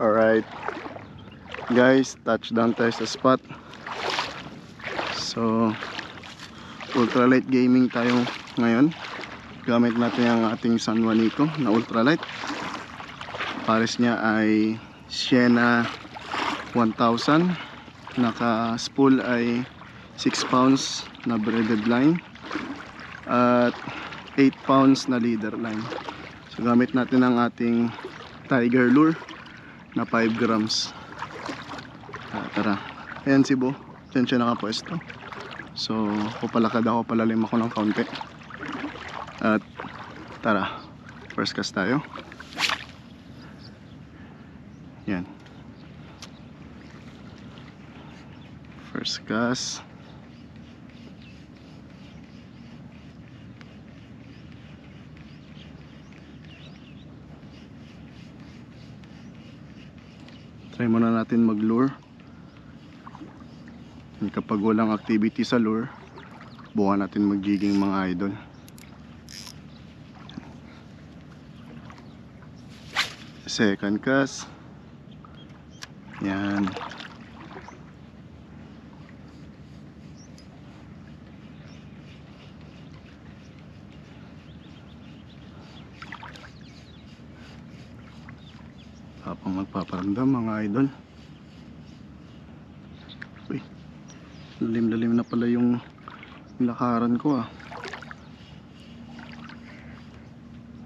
Alright guys, touchdown tayo sa spot. So ultralight gaming tayo ngayon. Gamit natin ang ating San Juanico na ultralight. Pares niya ay Sienna 1000. Naka spool ay 6 pounds na braided line at 8 pounds na leader line. So gamit natin ang ating Tiger lure na 5 grams. Tara, ayan si Bo, dyan siya nakapwesto. So papalakad ako, palalim ako ng kaunti. At tara, first cast tayo. Yan, first cast. Try muna natin mag-lure. Kapag walang activity sa lure, buwan natin mag-jigging mga idol. Second cast. Yan. Tapang magpaparamdam mga idol. Uy, lalim-lalim na pala yung lakaran ko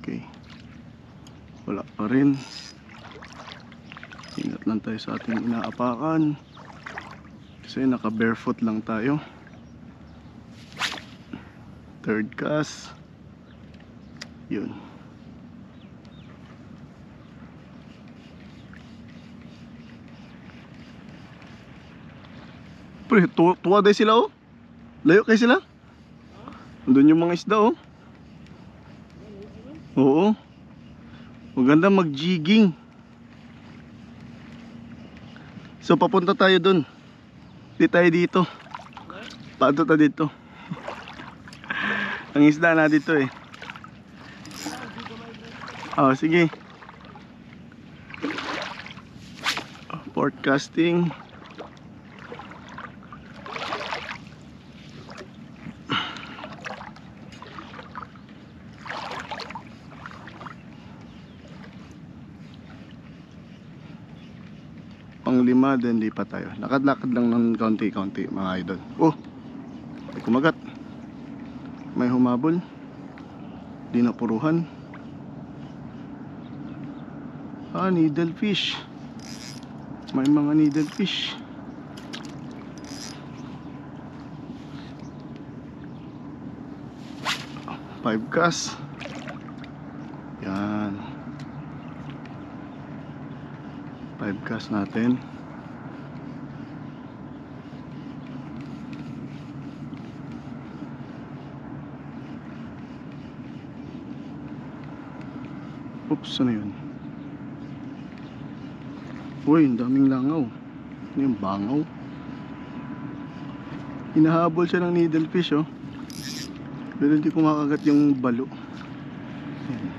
Okay, wala pa rin. Ingat lang tayo sa ating inaapakan kasi naka barefoot lang tayo. Third cast. Yun. Pre, tuwa din sila Layo kayo sila. Andun yung mga isda Oo. Maganda mag-jigging. So papunta tayo dun. Di tayo dito. Paano tayo dito? Ang isda na dito sige. Forecasting. Pang-5, then lipat tayo. Lakad-lakad lang ng kaunti-kaunti mga idol. May kumagat. May humabol. Di napuruhan. Needlefish. May mga needlefish. Five cast. Yan. 5 cast natin. Oops, ano yun? Uy, ang daming langaw. Ano yung bangaw? Hinahabol siya ng needlefish pero hindi kumakagat yung balo. Ayan.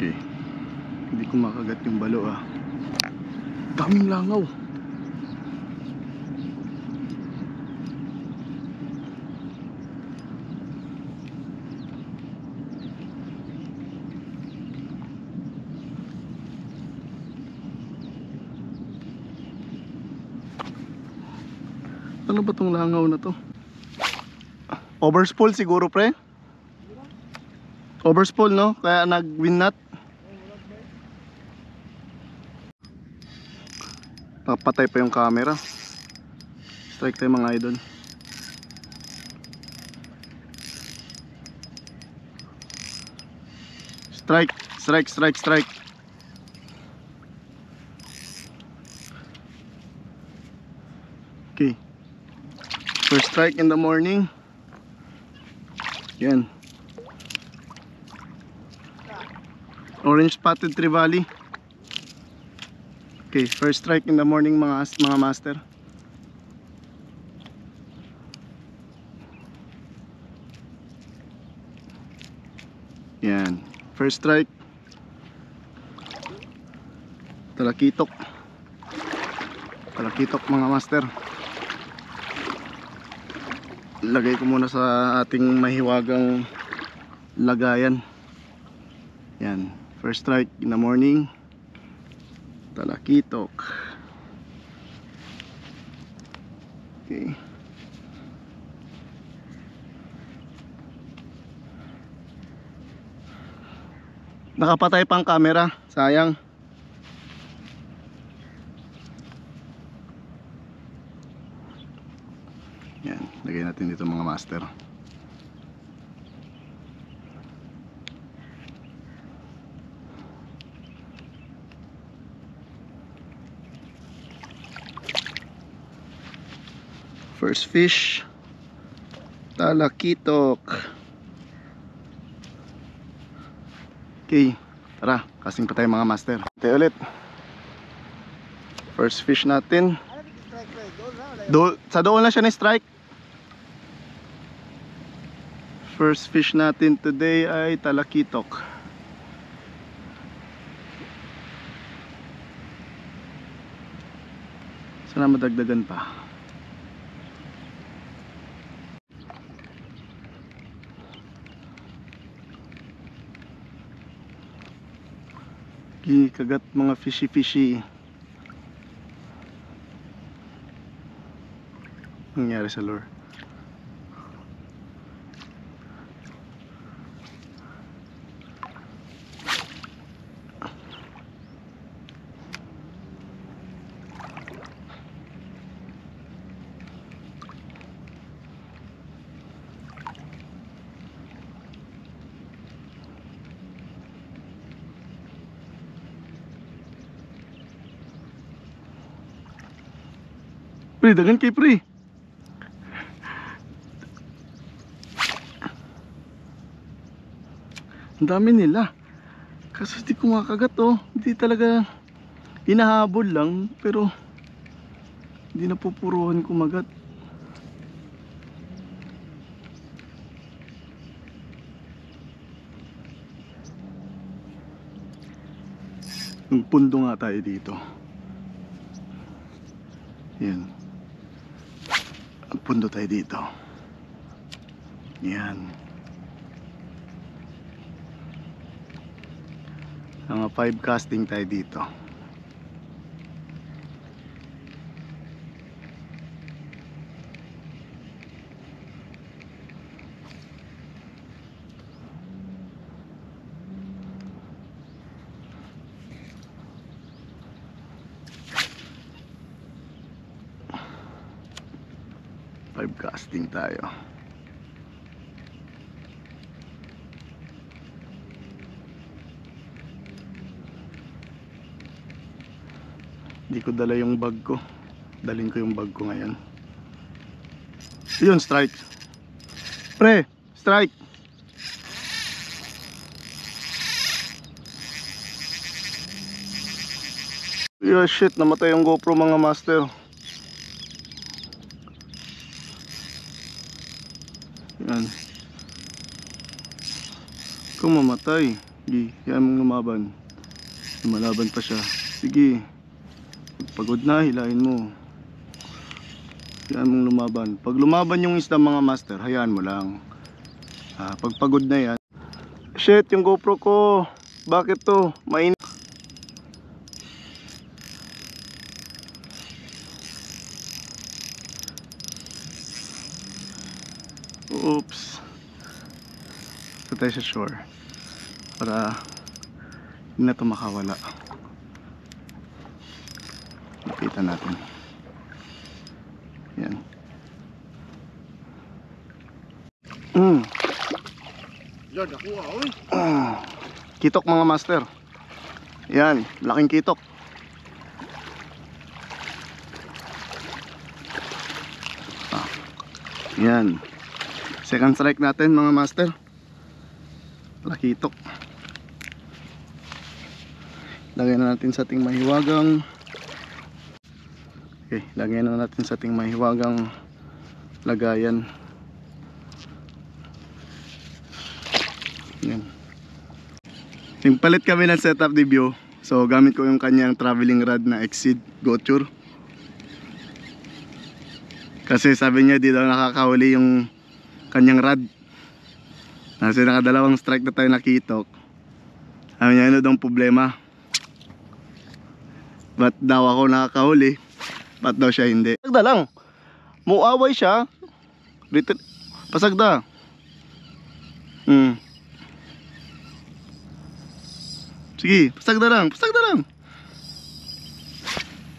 Okay, hindi kumakagat yung balo Daming langaw. Ano ba tong langaw na to? Overspool siguro pre? Overspool no? Kaya nag-winnut. Papatay pa yung camera. Strike tayo mga idol. Strike, strike, strike, strike. Okay. First strike in the morning. Yan. Orange spotted trevally. Okay, first strike in the morning mga master. Yan. First strike. Talakitok. Talakitok mga master. Lagay ko muna sa ating mahiwagang lagayan. Yan. First strike in the morning. Talakitok. Okay. Nakapatay pang camera, sayang. Yan, lagay natin dito mga master. First fish, talakitok. Okay, tara, kasing pa tayo mga master. Tayo ulit. First fish natin. Sa doon na siya ni strike. First fish natin today ay talakitok. Sana madagdagan pa. Kagat mga fishy. Nangyari sa lure. Pre, dagan kay pre. Ang dami nila. Kaso di ko makagat oh. Hindi talaga hinahabol lang. Pero hindi napupuruhan kumagat. Yung pundo nga tayo dito. Yan. Ang pundo tayo dito. Yan. Mga 5 casting tayo dito. Casting tayo. Hindi ko dala yung bag ko. Dalhin ko yung bag ko ngayon. Yun, strike. Pre, strike. Yeah, shit, namatay yung GoPro mga master. Yan. Kung mamatay, sige, kaya mong lumaban. Lumalaban pa siya. Sige, pagod na, hilahin mo. Kaya mong lumaban. Pag lumaban yung isda mga master, hayaan mo lang. Pag pagod na yan. Shit, yung GoPro ko. Bakit to? Mainit. Oops. Ito tayo sa shore para hindi na ito makawala. Lapitan natin. Yan. Kitok mga master. Yan, laking kitok. Yan. Second strike natin mga master. Lakitok. Lagyan na natin sa ating mahiwagang. Okay, lagyan na natin sa ating mahiwagang lagayan. Yan. Nagpalit kami ng setup ni Bio. So gamit ko yung kanyang traveling rod na Exceed Goture. Kasi sabi niya di daw nakakahuli yung kanyang rod. Kasi nakadalawang strike na tayo nakitok. Sabi niya ano daw problema. Ba't daw ako nakakahuli? Ba't daw siya hindi? Pasagda lang. Muaway siya. Pasagda. Sige, pasagda lang. Pasagda lang.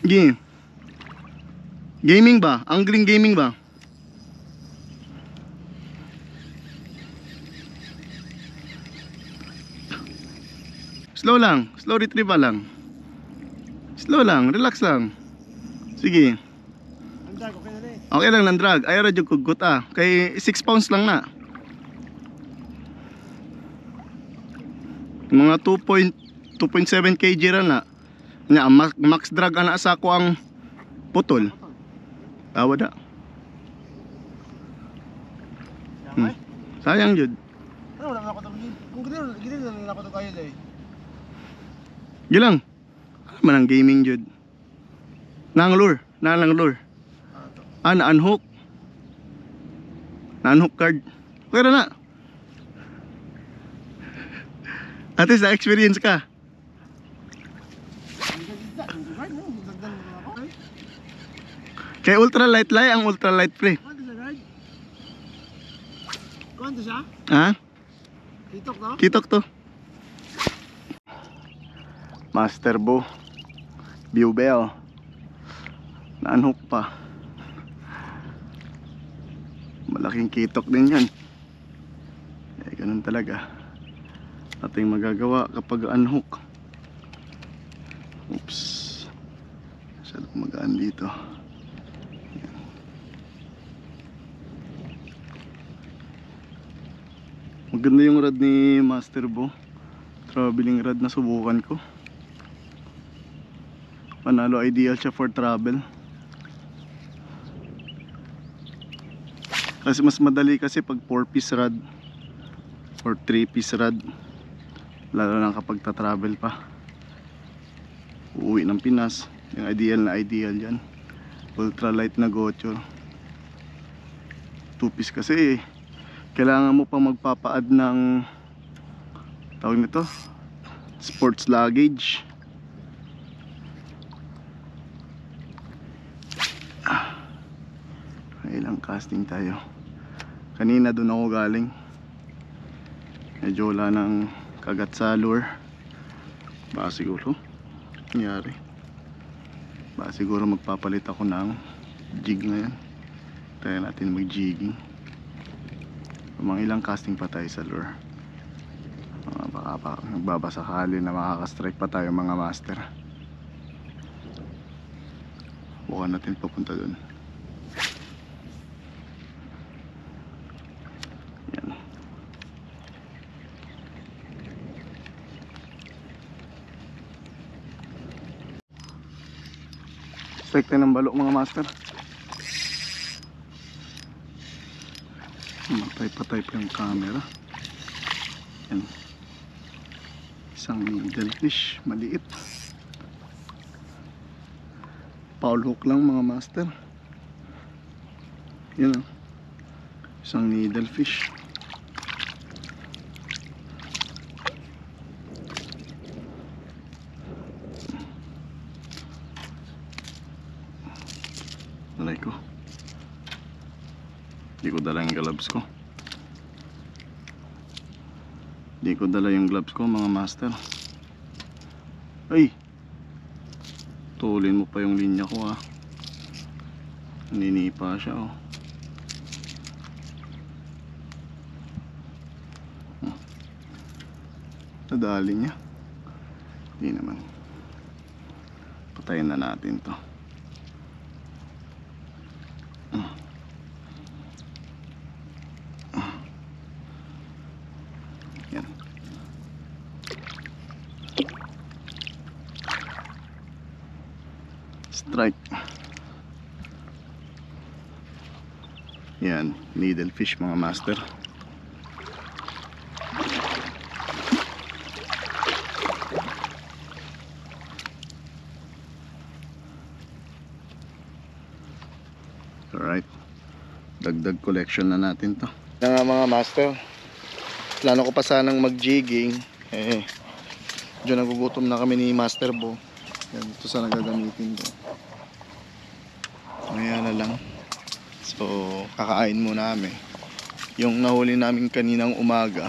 Sige. Gaming ba? Angling gaming ba? Slow lang. Slow retrieval lang. Slow lang. Relax lang. Sige. Okay lang ng drag. Ayaw radyo kugot ah. Kay 6 pounds lang na. Mga 2.7 kg ra na. Nya max drag ana sa ako ang putol. Wala. Sayang jud. Ano wala ko to. Kung gid na ko to kayo dai. Gilang. Ano man ang gaming jud. Nang lure, lure. Na-unhook. Na-unhook card. Okay na. At least na-experience ka. Kay ultralight lay ang ultralight pre. Kuanto siya? Ha? Kitok to? Kitok to. Master Bo. Biubel. Na-unhook pa. Malaking kitok din yan. Eh ganun talaga. Ating magagawa kapag unhook. Oops. Masyadong magaan dito. Yan. Maganda yung rod ni Master Bo. Traveling rod na subukan ko. Panalo, ideal siya for travel. Kasi mas madali kasi pag 4-piece rod or 3-piece rod, lalo na kapag ta-travel pa, uuwi ng Pinas. Yung ideal yan, ultralight na Goture. 2-piece kasi kailangan mo pa magpapaad ng tawag nito, sports luggage. Ilang casting tayo. Kanina doon ako galing. Medyo wala ng kagat sa lure. Baka siguro nangyari. Baka siguro magpapalit ako ng jig na yan. Try natin mag jigging. Mga ilang casting pa tayo sa lure. Baka nagbabasakali na makaka-strike pa tayo mga master. Bukan natin papunta doon. Strike tayo ng balo mga master. Matay-patay pa yung camera. Yan. Isang needlefish, maliit. Foul hook lang mga master. Yan o. Isang needlefish. Dalay ko. Hindi ko dala yung gloves ko. Hindi ko dala yung gloves ko mga master. Ay! Tulin mo pa yung linya ko ha. Ninipa siya oh. Nadali niya. Hindi naman. Patayin na natin to. Yan. Strike. Yan, needlefish mga master. dagdag collection na natin to. Yan nga mga master, plano ko pa sanang mag-jigging, dyan nagugutom na kami ni Master Bo. Yan, ito sana gagamitin ko. Ngayon na lang. So kakain muna kami. Yung nahuli namin kaninang umaga,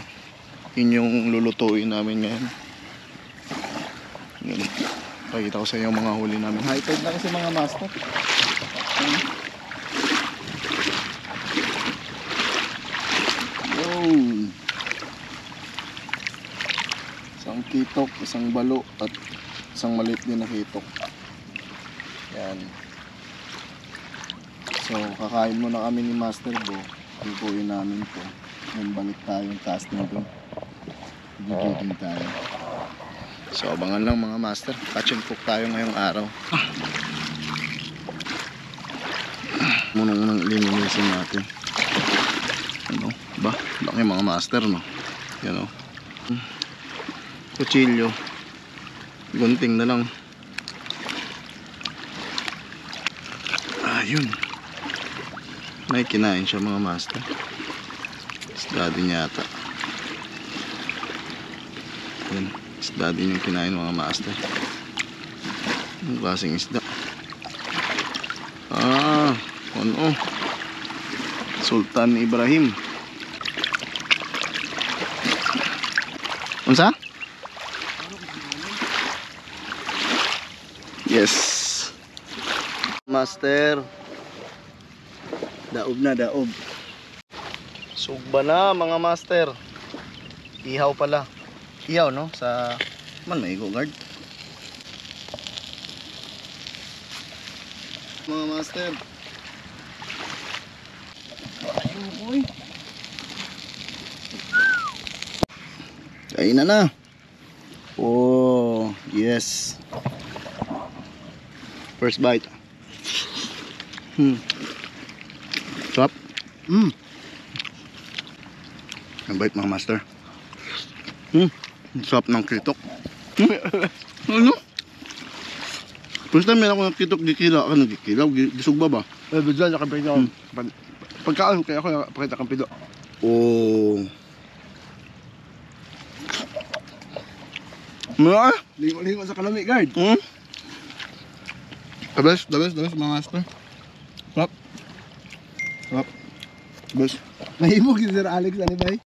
yun yung lulutuin namin ngayon. Yun. Pakita ko sa inyo yung mga huli namin. High tide na kasi mga master. Wow. Isang kitok, isang balo, at isang maliit din na kitok. Yan. So kakain muna kami ni Master Bo. Lutuin namin to. Then balik tayong casting doon. Gigiging tayo. So abangan lang mga master. Catch and cook tayo ngayong araw. Munang linisin natin. Ano ba? Laki mga master, no? Yan o. Kutsilyo. Gunting na lang. Ayun. May kinain siya mga master. Isda din yata. Yan. Isda din yung kinain mga master. Ang klaseng isda. Ano? Sultan Ibrahim. Unsa? Yes. Master. Daob na, daob. Sugba na mga master. Ihaw pala. Ihaw no? Sa man may go guard. Mga master. Kain na. Oh, yes. First bite. Sarap. Ang bite mga master. Sarap ng kitok. Ano? First time meron ako ng kitok, gikila ka, nagkikilaw, gisugba ba? Bidyan, nakampay na ako. Pagkaan, kaya ako pakita kang pido. Oh. Mga? Lingo-lingo sa kalami, guard. The best mga master. Sarap. Best. Mahimog si Sir Alex, ano ba eh?